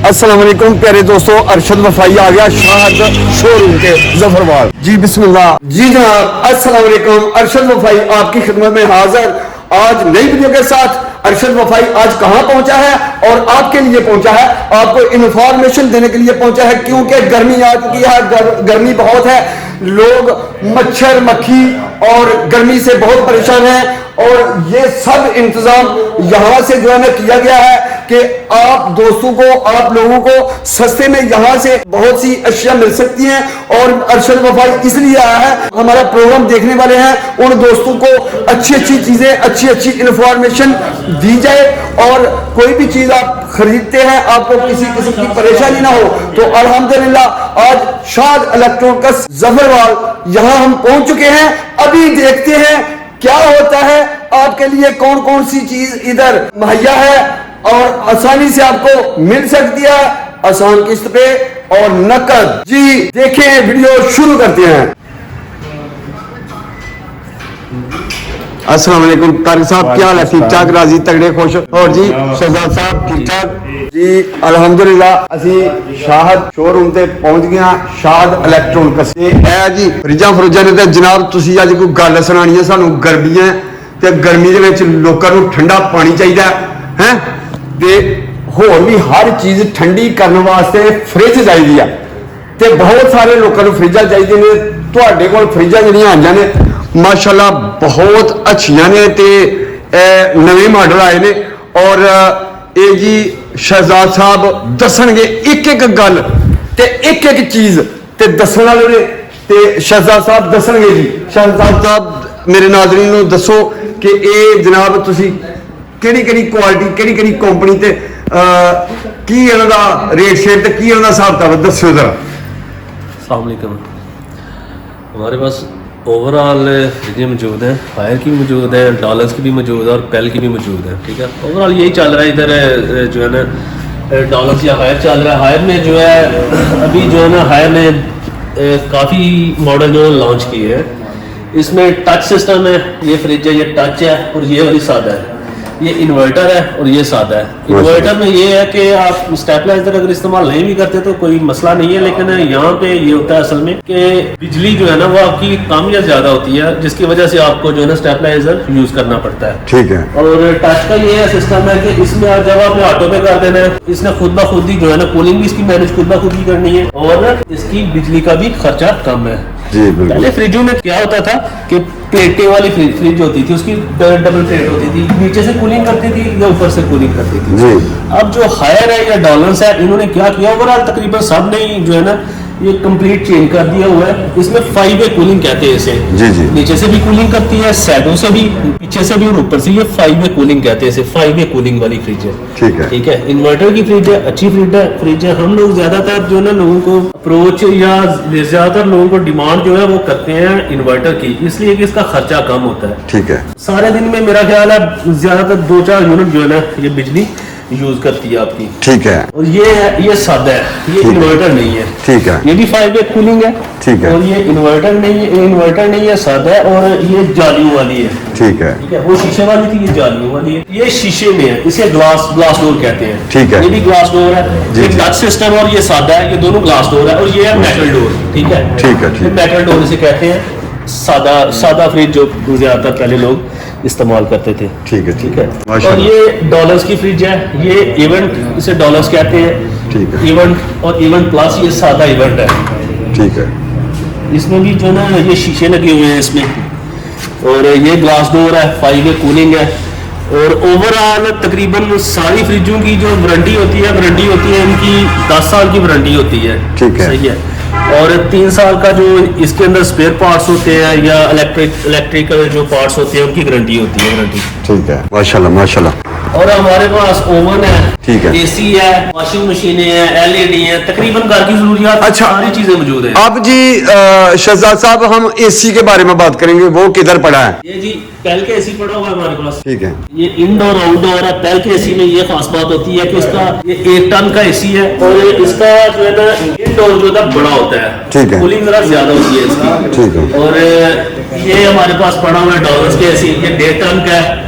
अस्सलाम वालेकुम प्यारे दोस्तों, अरशद वफाई आ गया शाहद शोरूम के जफरवाल। जी बिस्मिल्लाह। जी जनाब, अस्सलाम वालेकुम, अरशद वफाई आपकी खिदमत में हाजिर आज नई वीडियो के साथ। अरशद वफाई आज कहाँ पहुंचा है और आपके लिए पहुंचा है, आपको इन्फॉर्मेशन देने के लिए पहुंचा है, क्योंकि गर्मी आ चुकी है, गर्मी बहुत है, लोग मच्छर मक्खी और गर्मी से बहुत परेशान हैं। और ये सब इंतजाम यहाँ से जो है ना किया गया है कि आप दोस्तों को, आप लोगों को सस्ते में यहाँ से बहुत सी अशिया मिल सकती हैं। और अरशद वफाई इसलिए आया है, हमारा प्रोग्राम देखने वाले हैं, उन दोस्तों को अच्छी अच्छी चीजें, अच्छी अच्छी इंफॉर्मेशन दी जाए और कोई भी चीज आप खरीदते हैं आपको किसी किस्म की परेशानी ना हो। तो अल्हम्दुलिल्लाह आज शाद इलेक्ट्रॉनिक्स जफरवाल यहाँ हम पहुंच चुके हैं। अभी देखते हैं क्या होता है, आपके लिए कौन कौन सी चीज इधर मुहैया है और आसानी से आपको मिल सकती है, आसान किस्त पे और नकद। जी देखें, वीडियो शुरू करते हैं। अस्सलाम वालेकुम तारिक साहब, क्या हाल है? ठीक ठाक, राजी तगड़े खुश? और जी शहजाद साहब ठीक ठाक? जी अल्हम्दुलिल्लाह ਅਸੀਂ ਸ਼ਾਹਦ ਸ਼ੋਰੂਮ ਤੇ ਪਹੁੰਚ ਗਏ ਹਾਂ, ਸ਼ਾਹਦ ਇਲੈਕਟ੍ਰੋਨਿਕਸ। ਤੇ ਇਹ ਜੀ ਫਰਿੱਜਾਂ ਫਰੂਜਾਂ ਨੇ ਤੇ ਜਨਾਬ ਤੁਸੀਂ ਅੱਜ ਕੋਈ ਗੱਲ ਸੁਣਾਣੀ ਹੈ ਸਾਨੂੰ। ਗਰਮੀਆਂ ਤੇ ਗਰਮੀ ਦੇ ਵਿੱਚ ਲੋਕਾਂ ਨੂੰ ਠੰਡਾ ਪਾਣੀ ਚਾਹੀਦਾ ਹੈ ਤੇ ਹੋਰ ਵੀ ਹਰ ਚੀਜ਼ ਠੰਡੀ ਕਰਨ ਵਾਸਤੇ ਫਰਿੱਜ ਚਾਹੀਦੀ ਆ ਤੇ ਬਹੁਤ ਸਾਰੇ ਲੋਕਾਂ ਨੂੰ ਫਰਿੱਜਾਂ ਚਾਹੀਦੀਆਂ ਨੇ। ਤੁਹਾਡੇ ਕੋਲ ਫਰਿੱਜਾਂ ਜਿਹੜੀਆਂ ਆਈਆਂ ਨੇ ਮਾਸ਼ਾਅੱਲਾ ਬਹੁਤ ਅੱਛੀਆਂ ਨੇ ਤੇ ਨਵੇਂ ਮਾਡਲ ਆਏ ਨੇ। ਔਰ ਇਹ ਜੀ शहजाद साहब दसणगे एक एक गल ते एक एक चीज ते दसण वाले ने ते शहजाद साहब दसणगे। जी शहजाद साहब मेरे नाज़रीन नूं दसो कि ये जनाब तुसी केड़ी केड़ी क्वालिटी, केड़ी केड़ी कंपनी ते की इन्हां दा रेट शेट ते की इन्हां दा हिसाब किताब दस्सो जरा। अस्सलाम वालेकुम। हमारे पास ओवरऑल फ्रिजें मौजूद हैं, हायर की मौजूद है, डॉलर्स की भी मौजूद है और पेल की भी मौजूद है। ठीक है, ओवरऑल यही चल रहा है इधर जो है ना डॉलर्स या हायर चल रहा है। हायर में जो है अभी जो है ना हायर ने काफ़ी मॉडल जो है लॉन्च किए हैं। इसमें टच सिस्टम है, ये फ्रिज है, ये टच है और ये वाली सादा है। ये इन्वर्टर है और ये सादा है। इन्वर्टर में ये है कि आप स्टेबलाइजर अगर इस्तेमाल नहीं भी करते तो कोई मसला नहीं है, लेकिन यहाँ पे ये होता है असल में कि बिजली जो है ना वो आपकी कम या ज्यादा होती है, जिसकी वजह से आपको जो है ना स्टेबलाइजर यूज करना पड़ता है। ठीक है। और टच का ये सिस्टम है कि इसमें जब आपने ऑटो पे कर देना है, इसने खुद ब खुद ही जो है ना कूलिंग भी इसकी मैनेज खुद ब खुद ही करनी है और इसकी बिजली का भी खर्चा कम है। पहले फ्रिजों में क्या होता था कि प्लेटें वाली फ्रिज होती थी, उसकी डबल प्लेट होती थी, नीचे से कूलिंग करती थी या ऊपर से कूलिंग करती थी। अब जो हायर है या डॉलर्स है, इन्होंने क्या किया ओवरऑल तकरीबन सब ने जो है ना ये कंप्लीट चेंज कर दिया हुआ है। इसमें 5 वे कूलिंग कहते हैं इसे। जी। नीचे से भी कूलिंग करती है, साइडों से भी, पीछे से भी और ऊपर से। ये 5 वे कूलिंग कहते हैं इसे, 5 वे कूलिंग वाली फ्रिज है। ठीक है। इन्वर्टर की फ्रिज है, अच्छी फ्रिज है। हम लोग ज्यादातर जो है ना लोगों को अप्रोच या ज्यादातर लोगों को डिमांड जो है वो करते हैं इन्वर्टर की, इसलिए कि इसका खर्चा कम होता है। ठीक है। सारे दिन में मेरा ख्याल है ज्यादातर 2-4 यूनिट जो है ना ये बिजली यूज करती है आपकी। ठीक है। और ये सादा है, ये इन्वर्टर नहीं है। ठीक है। ये भी 5 वे कूलिंग है। ठीक है। और ये इन्वर्टर नहीं है, सादा है और ये जालियों वाली है। ठीक है। ठीक है। वो शीशे वाली थी, ये जालियों वाली है। ये शीशे में है, इसे ग्लास डोर कहते हैं। ठीक है। ये भी ग्लास डोर है, ये टच सिस्टम और ये सादा है, ये दोनों ग्लास डोर है। और ये है मेटल डोर। ठीक है। ठीक है। मेटल डोर इसे कहते हैं। सादा फ्रिज जो ज्यादातर पहले लोग इस्तेमाल करते थे। ठीक है। ठीक है। और ये डॉलर्स की फ्रिज है, ये इवेंट इसे डॉलर्स कहते हैं। ठीक है। इवेंट और इवेंट प्लस ये सादा इवेंट है। ठीक है। इसमें भी जो ना ये शीशे लगे हुए हैं इसमें और ये ग्लास डोर है, 5 वे कूलिंग है। और ओवरऑल तकरीबन सारी फ्रिजों की जो वारंटी होती है इनकी 10 साल की वारंटी होती है। ठीक है। सही है। और 3 साल का जो इसके अंदर स्पेयर पार्ट्स होते हैं या इलेक्ट्रिकल जो पार्ट्स होते हैं उनकी गारंटी होती है। ठीक है। माशाल्लाह माशाल्लाह। और हमारे पास ओवन है, ठीक है, एसी है, वॉशिंग मशीनें हैं, एलईडी है, तकरीबन घर की जरूरियात सारी चीजें मौजूद है। अब जी शहजाद साहब हम एसी के बारे में बात करेंगे, वो किधर पड़ा है? ये जी पहल के एसी पड़ा हुआ है हमारे पास। ठीक है। ये इंडोर आउटडोर है। पहल के एसी में ये खास बात होती है कि इसका ये 1 टन का एसी है और इसका जो है ना इंडोर जो है बड़ा होता है। ठीक है। कूलिंग जरा ज्यादा होती है इसकी। ठीक है। और ये हमारे पास पड़ा हुआ है डॉलर्स के एसी, ये 1.5 टन का है।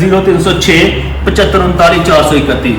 0306 75 39 431.